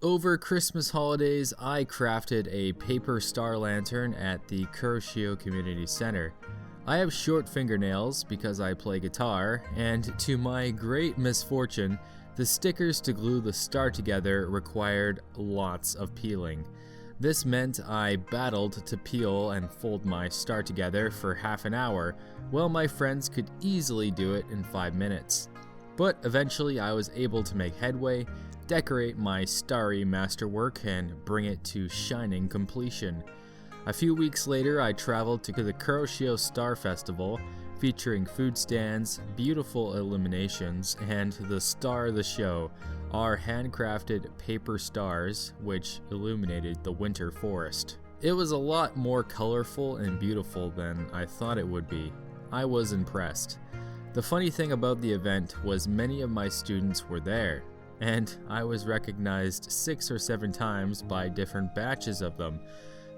Over Christmas holidays, I crafted a paper star lantern at the Kuroshio Community Center. I have short fingernails because I play guitar, and to my great misfortune, the stickers to glue the star together required lots of peeling. This meant I battled to peel and fold my star together for half an hour, while my friends could easily do it in 5 minutes. But eventually I was able to make headway, decorate my starry masterwork, and bring it to shining completion. A few weeks later, I traveled to the Kuroshio Star Festival, featuring food stands, beautiful illuminations, and the star of the show, our handcrafted paper stars, which illuminated the winter forest. It was a lot more colorful and beautiful than I thought it would be. I was impressed. The funny thing about the event was many of my students were there, and I was recognized 6 or 7 times by different batches of them,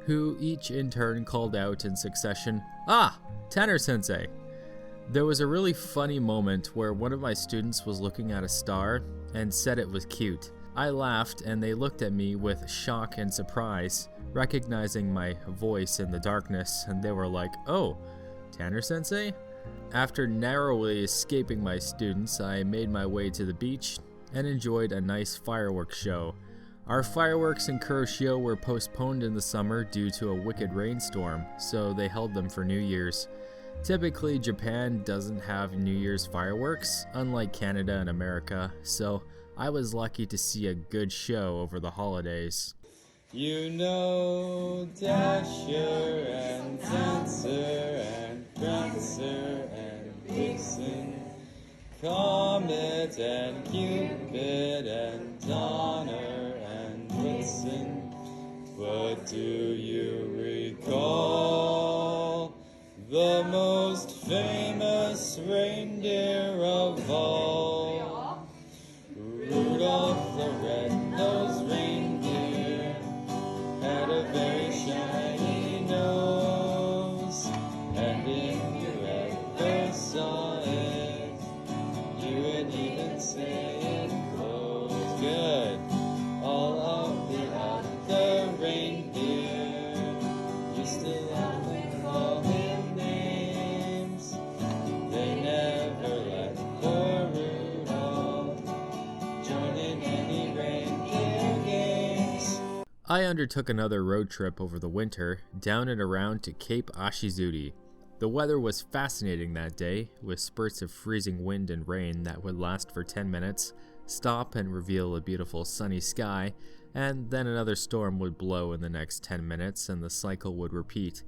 who each in turn called out in succession, "Ah, Tanner-sensei!" There was a really funny moment where one of my students was looking at a star and said it was cute. I laughed and they looked at me with shock and surprise, recognizing my voice in the darkness, and they were like, "Oh, Tanner-sensei?" After narrowly escaping my students, I made my way to the beach and enjoyed a nice fireworks show. Our fireworks in Kuroshio were postponed in the summer due to a wicked rainstorm, so they held them for New Year's. Typically, Japan doesn't have New Year's fireworks, unlike Canada and America, so I was lucky to see a good show over the holidays. You know, Dasher and Dancer and Prancer and Vixen, Comet and Cupid and Donner and Blitzen. But do you recall the most famous reindeer of all? Rudolph the red-nosed reindeer had a very shiny nose, and if you ever saw it, you would even say it glows. Good. All of the other reindeer used to laugh and call him names. They never let poor Rudolph join in any reindeer games. I undertook another road trip over the winter, down and around to Cape Ashizuri. The weather was fascinating that day, with spurts of freezing wind and rain that would last for 10 minutes, stop and reveal a beautiful sunny sky, and then another storm would blow in the next 10 minutes and the cycle would repeat.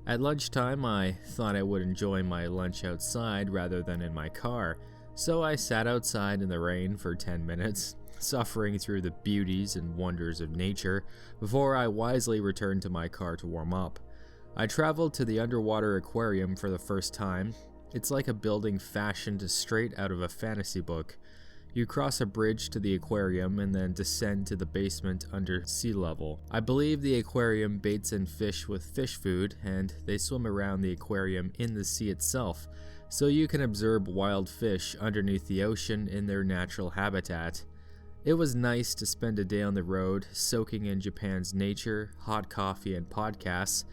At lunchtime, I thought I would enjoy my lunch outside rather than in my car, so I sat outside in the rain for 10 minutes, suffering through the beauties and wonders of nature, before I wisely returned to my car to warm up. I traveled to the underwater aquarium for the first time. It's like a building fashioned straight out of a fantasy book. You cross a bridge to the aquarium and then descend to the basement under sea level. I believe the aquarium baits in fish with fish food, and they swim around the aquarium in the sea itself, so you can observe wild fish underneath the ocean in their natural habitat. It was nice to spend a day on the road, soaking in Japan's nature, hot coffee, and podcasts,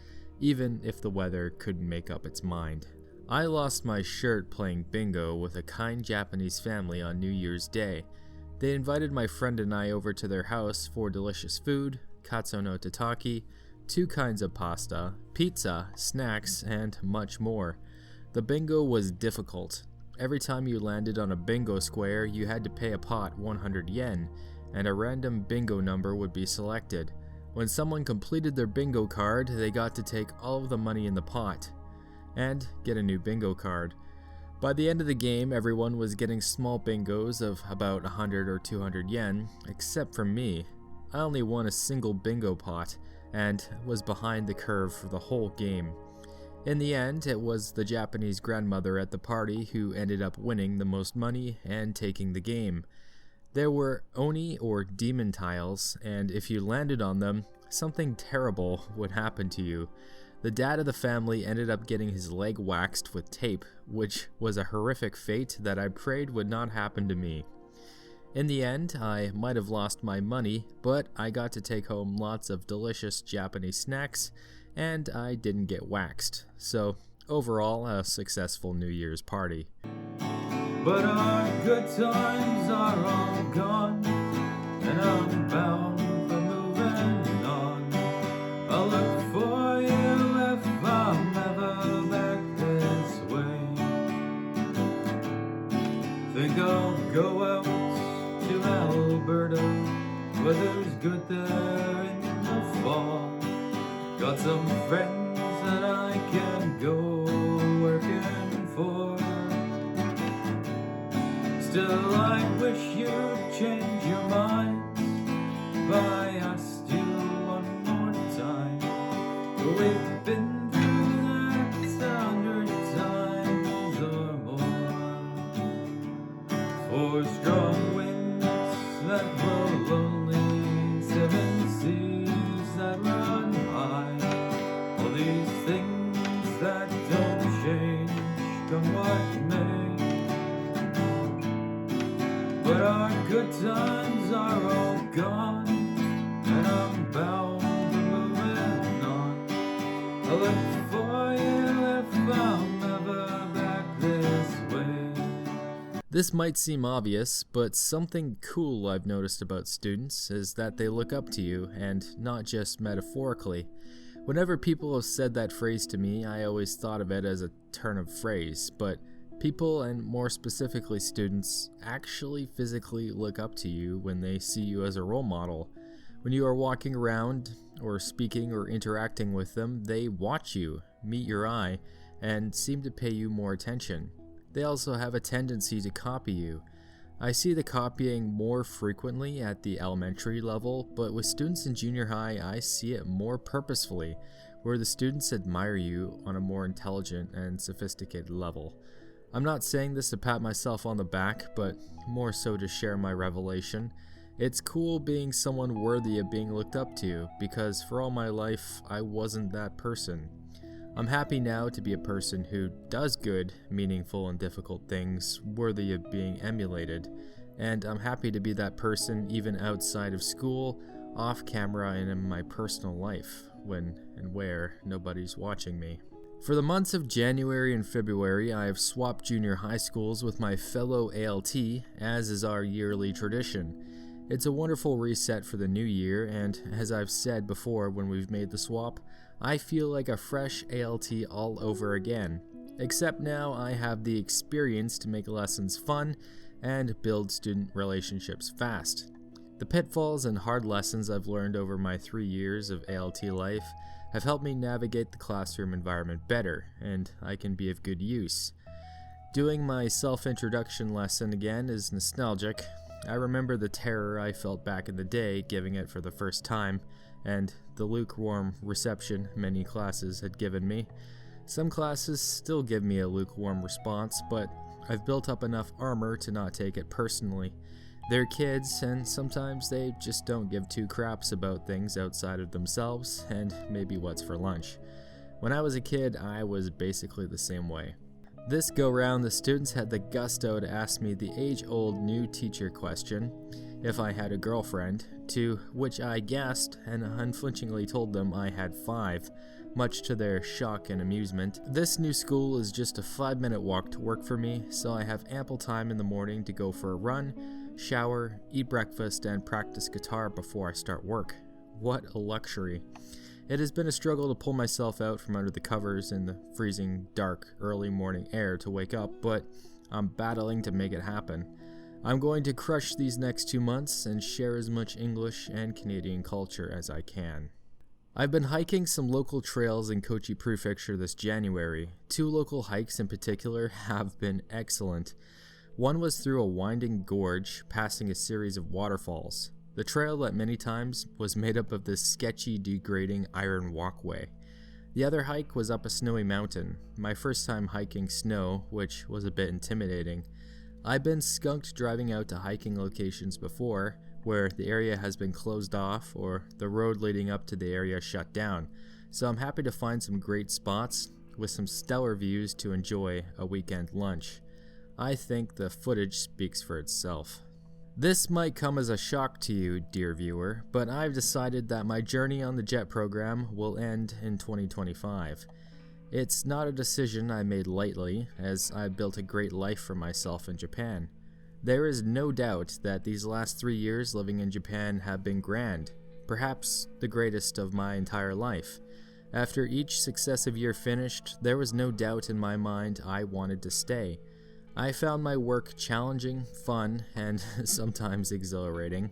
even if the weather couldn't make up its mind. I lost my shirt playing bingo with a kind Japanese family on New Year's Day. They invited my friend and I over to their house for delicious food, katsu no tataki, 2 kinds of pasta, pizza, snacks, and much more. The bingo was difficult. Every time you landed on a bingo square, you had to pay a pot 100 yen, and a random bingo number would be selected. When someone completed their bingo card, they got to take all of the money in the pot and get a new bingo card. By the end of the game, everyone was getting small bingos of about 100 or 200 yen, except for me. I only won a single bingo pot and was behind the curve for the whole game. In the end, it was the Japanese grandmother at the party who ended up winning the most money and taking the game. There were oni or demon tiles, and if you landed on them, something terrible would happen to you. The dad of the family ended up getting his leg waxed with tape, which was a horrific fate that I prayed would not happen to me. In the end, I might have lost my money, but I got to take home lots of delicious Japanese snacks, and I didn't get waxed. So, overall, a successful New Year's party. But our good times are all gone, and I'm bound for moving on. I'll look for you if I'm ever back this way. Think I'll go out to Alberta, weather's good there in the fall. Got some friends that I can go working for. Still I wish you'd change your minds, buy us still one more time. We've been through that 100 times or more. For strong winds that blow lonely, 7 seas that run high, all these things that don't change, come what may. But our good times are all gone, and I'm bound for moving on. I'll look for you if I'm ever back this way. This might seem obvious, but something cool I've noticed about students is that they look up to you, and not just metaphorically. Whenever people have said that phrase to me, I always thought of it as a turn of phrase, but people, and more specifically students, actually physically look up to you when they see you as a role model. When you are walking around, or speaking or interacting with them, they watch you, meet your eye, and seem to pay you more attention. They also have a tendency to copy you. I see the copying more frequently at the elementary level, but with students in junior high, I see it more purposefully, where the students admire you on a more intelligent and sophisticated level. I'm not saying this to pat myself on the back, but more so to share my revelation. It's cool being someone worthy of being looked up to, because for all my life, I wasn't that person. I'm happy now to be a person who does good, meaningful, and difficult things worthy of being emulated, and I'm happy to be that person even outside of school, off camera, and in my personal life, when and where nobody's watching me. For the months of January and February, I have swapped junior high schools with my fellow ALT, as is our yearly tradition. It's a wonderful reset for the new year, and as I've said before when we've made the swap, I feel like a fresh ALT all over again. Except now I have the experience to make lessons fun and build student relationships fast. The pitfalls and hard lessons I've learned over my 3 years of ALT life have helped me navigate the classroom environment better, and I can be of good use. Doing my self-introduction lesson again is nostalgic. I remember the terror I felt back in the day giving it for the first time, and the lukewarm reception many classes had given me. Some classes still give me a lukewarm response, but I've built up enough armor to not take it personally. They're kids, and sometimes they just don't give two craps about things outside of themselves and maybe what's for lunch. When I was a kid, I was basically the same way. This go-round, the students had the gusto to ask me the age-old new teacher question, if I had a girlfriend, to which I guessed and unflinchingly told them I had 5, much to their shock and amusement. This new school is just a 5-minute walk to work for me, so I have ample time in the morning to go for a run, shower, eat breakfast, and practice guitar before I start work. What a luxury. It has been a struggle to pull myself out from under the covers in the freezing, dark, early morning air to wake up, but I'm battling to make it happen. I'm going to crush these next 2 months and share as much English and Canadian culture as I can. I've been hiking some local trails in Kochi Prefecture this January. 2 local hikes in particular have been excellent. One was through a winding gorge, passing a series of waterfalls. The trail at many times was made up of this sketchy, degrading iron walkway. The other hike was up a snowy mountain, my first time hiking snow, which was a bit intimidating. I've been skunked driving out to hiking locations before, where the area has been closed off or the road leading up to the area shut down, so I'm happy to find some great spots with some stellar views to enjoy a weekend lunch. I think the footage speaks for itself. This might come as a shock to you, dear viewer, but I've decided that my journey on the JET program will end in 2025. It's not a decision I made lightly, as I built a great life for myself in Japan. There is no doubt that these last 3 years living in Japan have been grand, perhaps the greatest of my entire life. After each successive year finished, there was no doubt in my mind I wanted to stay. I found my work challenging, fun, and sometimes exhilarating.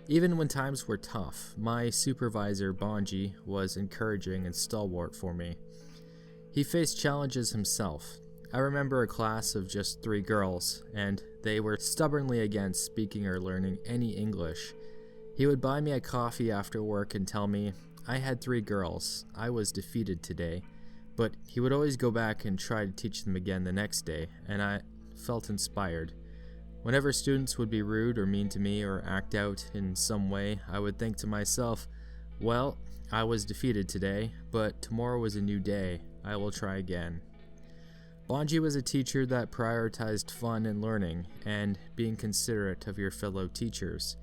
Even when times were tough, my supervisor, Bonji, was encouraging and stalwart for me. He faced challenges himself. I remember a class of just 3 girls, and they were stubbornly against speaking or learning any English. He would buy me a coffee after work and tell me, I had 3 girls, I was defeated today, but he would always go back and try to teach them again the next day, and I felt inspired. Whenever students would be rude or mean to me or act out in some way, I would think to myself, well, I was defeated today, but tomorrow is a new day, I will try again. Bonji was a teacher that prioritized fun and learning, and being considerate of your fellow teachers.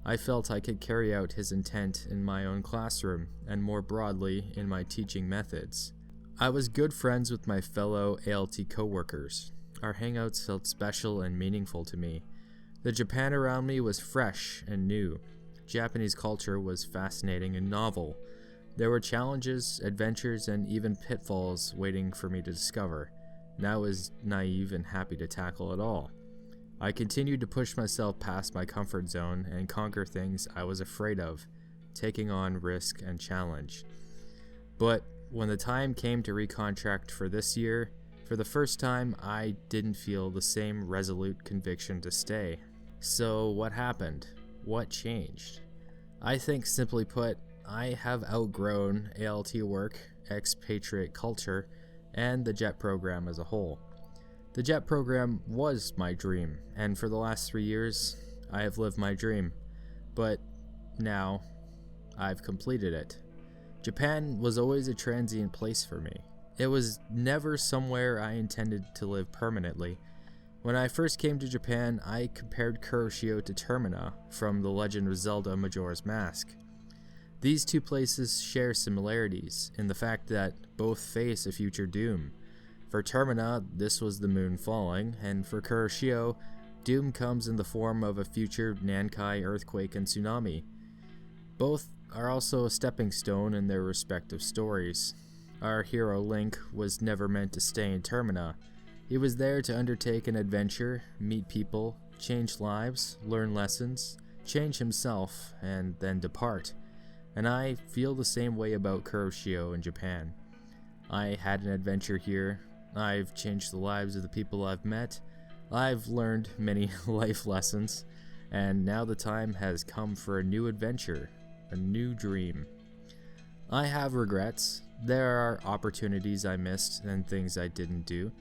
I felt I could carry out his intent in my own classroom, and more broadly in my teaching methods. I was good friends with my fellow ALT co-workers. Our hangouts felt special and meaningful to me. The Japan around me was fresh and new. Japanese culture was fascinating and novel. There were challenges, adventures, and even pitfalls waiting for me to discover. And I was naive and happy to tackle it all. I continued to push myself past my comfort zone and conquer things I was afraid of, taking on risk and challenge. But when the time came to recontract for this year, for the first time I didn't feel the same resolute conviction to stay. So what happened? What changed? I think, simply put, I have outgrown ALT work, expatriate culture, and the JET program as a whole. The JET program was my dream, and for the last 3 years, I have lived my dream. But now, I've completed it. Japan was always a transient place for me. It was never somewhere I intended to live permanently. When I first came to Japan, I compared Kuroshio to Termina from The Legend of Zelda Majora's Mask. These 2 places share similarities in the fact that both face a future doom. For Termina, this was the moon falling, and for Kuroshio, doom comes in the form of a future Nankai earthquake and tsunami. Both are also a stepping stone in their respective stories. Our hero Link was never meant to stay in Termina. He was there to undertake an adventure, meet people, change lives, learn lessons, change himself, and then depart. And I feel the same way about Kuroshio in Japan. I had an adventure here. I've changed the lives of the people I've met. I've learned many life lessons, and now the time has come for a new adventure, a new dream. I have regrets. There are opportunities I missed and things I didn't do.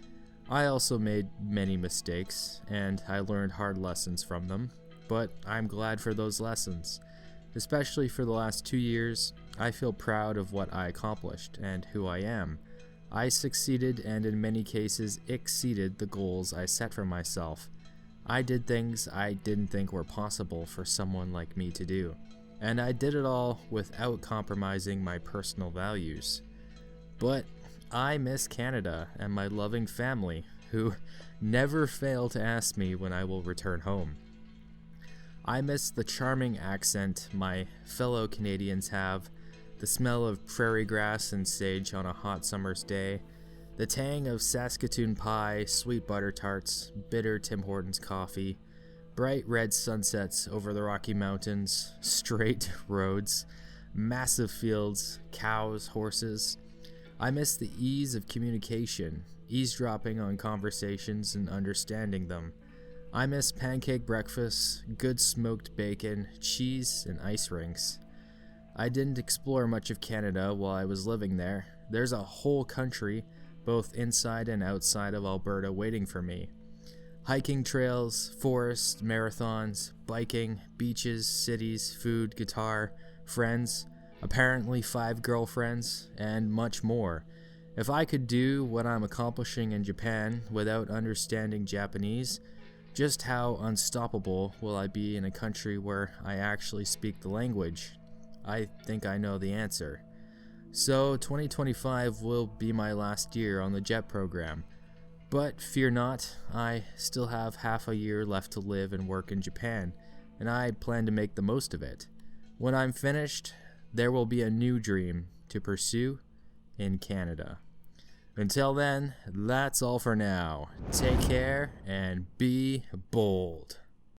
I also made many mistakes, and I learned hard lessons from them, but I'm glad for those lessons. Especially for the last 2 years, I feel proud of what I accomplished and who I am. I succeeded and in many cases exceeded the goals I set for myself. I did things I didn't think were possible for someone like me to do. And I did it all without compromising my personal values. But I miss Canada and my loving family, who never fail to ask me when I will return home. I miss the charming accent my fellow Canadians have, the smell of prairie grass and sage on a hot summer's day, the tang of Saskatoon pie, sweet butter tarts, bitter Tim Hortons coffee, bright red sunsets over the Rocky Mountains, straight roads, massive fields, cows, horses. I miss the ease of communication, eavesdropping on conversations and understanding them. I miss pancake breakfasts, good smoked bacon, cheese, and ice rinks. I didn't explore much of Canada while I was living there. There's a whole country, both inside and outside of Alberta, waiting for me. Hiking trails, forests, marathons, biking, beaches, cities, food, guitar, friends, apparently 5 girlfriends, and much more. If I could do what I'm accomplishing in Japan without understanding Japanese, Just how unstoppable will I be in a country where I actually speak the language? I think I know the answer. So 2025 will be my last year on the JET program. But fear not, I still have half a year left to live and work in Japan, and I plan to make the most of it. When I'm finished, there will be a new dream to pursue in Canada. Until then, that's all for now. Take care and be bold.